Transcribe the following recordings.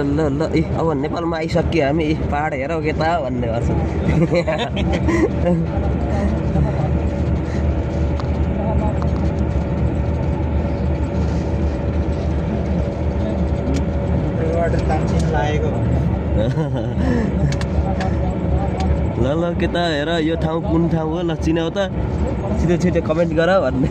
ल ल ए अब नेपालमा आइसक्यो हामी पहाड हेरौ के त भन्ने गर्छ वाटर तामसिन लागेको ल ल के त हेर यो ठाउँ कुन ठाउँ हो ल चिनाउ त छिटो छिटो कमेन्ट गर भन्ने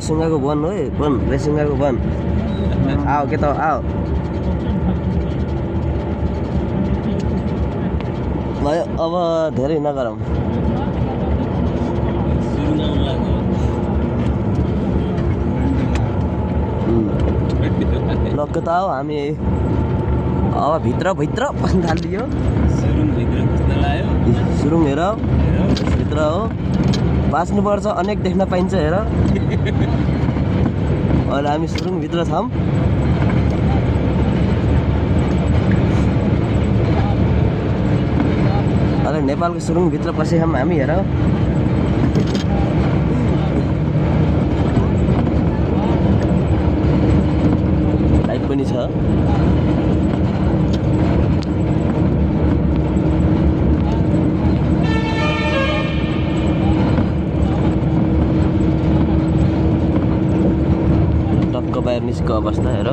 रेसुङ्गाको वन हो वन रेसुङ्गाको वन आओ के त आओ भयो अब धेरै नगरौँ ल के त आओ हामी अब भित्र थालियो सुरुङ हेर भित्र हो बाँच्नुपर्छ अनेक देख्न पाइन्छ हेर अहिले हामी सुरुङभित्र छौँ अहिले नेपालको सुरुङभित्र पसेका हामी हेर लाइट पनि छ बाहिर निस्को अवस्था हेर